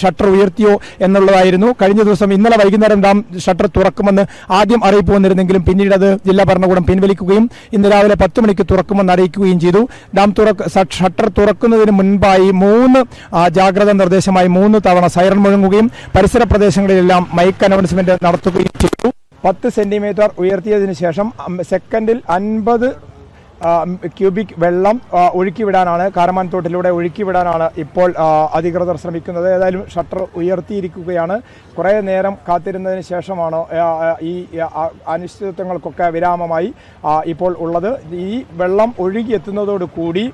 Shutter ഉയർത്തിയോ എന്നുള്ളതായിരുന്നു. കഴിഞ്ഞ ദിവസം ഇന്നലെ വൈകുന്നേരം ഡാം ഷട്ടർ തുറക്കുമെന്ന് ആദ്യം അറിയിപ്പ് വന്നിരുന്നെങ്കിലും പിന്നീട് അത് ജില്ലാ ഭരണകൂടം പിൻവലിക്കുകയും ഇന്ന് രാവിലെ 10 മണിക്ക് തുറക്കുമെന്ന് അറിയിക്കുകയും ചെയ്തു. ഷട്ടർ തുറക്കുന്നതിന് മുൻപായി 3 ജാഗ്രതാ നിർദ്ദേശമായി 3 തവണ സൈറൺ മുഴങ്ങുകയും പരിസര പ്രദേശങ്ങളിലെല്ലാം മൈക്ക് അനൗൺസ്മെന്റ് നടത്തുകയും ചെയ്തു. 10 സെന്റിമീറ്റർ ഉയർത്തിയതിനു ശേഷം സെക്കൻഡിൽ 50 ക്യൂബിക് വെള്ളം ഒഴുക്കിവിടാനാണ്, കാരമാൻ തോട്ടിലൂടെ ഒഴുക്കിവിടാനാണ് ഇപ്പോൾ അധികൃതർ ശ്രമിക്കുന്നത്. ഏതായാലും ഷട്ടർ ഉയർത്തിയിരിക്കുകയാണ്. കുറേ നേരം കാത്തിരുന്നതിന് ശേഷമാണ് ഈ അനിശ്ചിതത്വങ്ങൾക്കൊക്കെ വിരാമമായി ഇപ്പോൾ ഉള്ളത്. ഈ വെള്ളം ഒഴുകിയെത്തുന്നതോടുകൂടി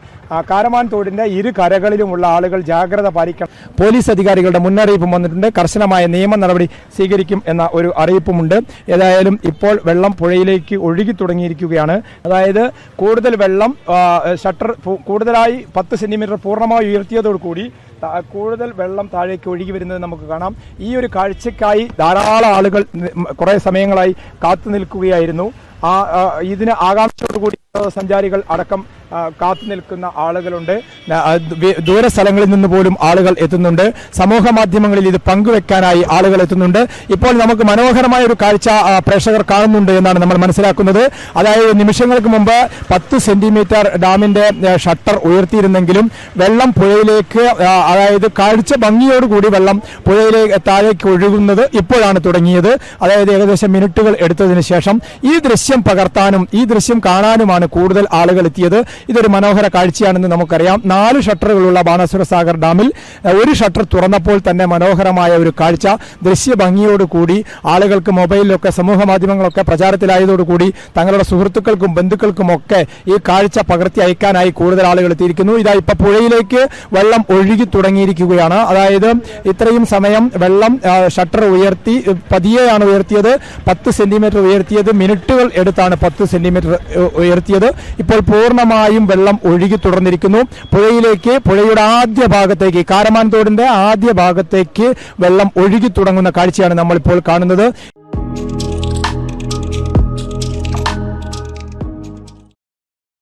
കാരമാൻ തോടിന്റെ ഇരു കരകളിലുമുള്ള ആളുകൾ ജാഗ്രത പാലിക്കണം. പോലീസ് അധികാരികളുടെ മുന്നറിയിപ്പും വന്നിട്ടുണ്ട്. കർശനമായ നിയമ നടപടി സ്വീകരിക്കും എന്ന ഒരു അറിയിപ്പുമുണ്ട്. ഏതായാലും ഇപ്പോൾ വെള്ളം പുഴയിലേക്ക് ഒഴുകി തുടങ്ങിയിരിക്കുകയാണ്. അതായത് കൂടുതൽ വെള്ളം ഷട്ടർ കൂടുതലായി 10 സെന്റിമീറ്റർ പൂർണ്ണമായി ഉയർത്തിയതോടുകൂടി കൂടുതൽ വെള്ളം താഴേക്ക് ഒഴുകി വരുന്നത് നമുക്ക് കാണാം. ഈ ഒരു കാഴ്ചയ്ക്കായി ധാരാളം ആളുകൾ കുറേ സമയങ്ങളായി കാത്തു നിൽക്കുകയായിരുന്നു. ഇതിന് ആകാംക്ഷയോടുകൂടി സഞ്ചാരികൾ അടക്കം കാത്തു നിൽക്കുന്ന ആളുകളുണ്ട്. ദൂര സ്ഥലങ്ങളിൽ നിന്ന് പോലും ആളുകൾ എത്തുന്നുണ്ട്. സമൂഹ മാധ്യമങ്ങളിൽ ഇത് പങ്കുവെക്കാനായി ആളുകൾ എത്തുന്നുണ്ട്. ഇപ്പോൾ നമുക്ക് മനോഹരമായ ഒരു കാഴ്ച പ്രേക്ഷകർ കാണുന്നുണ്ട് എന്നാണ് നമ്മൾ മനസ്സിലാക്കുന്നത്. അതായത് നിമിഷങ്ങൾക്ക് മുമ്പ് 10 സെന്റിമീറ്റർ ഡാമിന്റെ ഷട്ടർ ഉയർത്തിയിരുന്നെങ്കിലും വെള്ളം പുഴയിലേക്ക്, അതായത് കാഴ്ച ഭംഗിയോടുകൂടി വെള്ളം പുഴയിലേക്ക് താഴേക്ക് ഒഴുകുന്നത് ഇപ്പോഴാണ് തുടങ്ങിയത്. അതായത് ഏകദേശം മിനിറ്റുകൾ എടുത്തതിന് ശേഷം ഈ ദൃശ്യം പകർത്താനും ഈ ദൃശ്യം കാണാനുമാണ് കൂടുതൽ ആളുകൾ എത്തിയത്. ഇതൊരു മനോഹര കാഴ്ചയാണെന്ന് നമുക്കറിയാം. 4 ഷട്ടറുകളുള്ള ബാണാസുര സാഗർ ഡാമിൽ ഒരു ഷട്ടർ തുറന്നപ്പോൾ തന്നെ മനോഹരമായ ഒരു കാഴ്ച ദൃശ്യ ഭംഗിയോടുകൂടി ആളുകൾക്ക് മൊബൈലിലൊക്കെ സമൂഹ മാധ്യമങ്ങളൊക്കെ പ്രചാരത്തിലായതോടുകൂടി തങ്ങളുടെ സുഹൃത്തുക്കൾക്കും ബന്ധുക്കൾക്കും ഒക്കെ ഈ കാഴ്ച പകർത്തി അയക്കാനായി കൂടുതൽ ആളുകൾ എത്തിയിരിക്കുന്നു. ഇതാ ഇപ്പൊ പുഴയിലേക്ക് വെള്ളം ഒഴുകി തുടങ്ങിയിരിക്കുകയാണ്. അതായത് ഇത്രയും സമയം വെള്ളം ഷട്ടർ ഉയർത്തി പതിയെയാണ് ഉയർത്തിയത്. 10 സെന്റിമീറ്റർ ഉയർത്തിയത് മിനിറ്റുകൾ എടുത്താണ് 10 സെന്റിമീറ്റർ ഉയർത്തിയത്. ഇപ്പോൾ പൂർണ്ണമായും വെള്ളം ഒഴുകി തുടർന്നിരിക്കുന്നു. പുഴയുടെ ആദ്യ ഭാഗത്തേക്ക്, കാരമാൻ തോടിന്റെ ആദ്യ ഭാഗത്തേക്ക് വെള്ളം ഒഴുകി തുടങ്ങുന്ന കാഴ്ചയാണ് നമ്മളിപ്പോൾ കാണുന്നത്.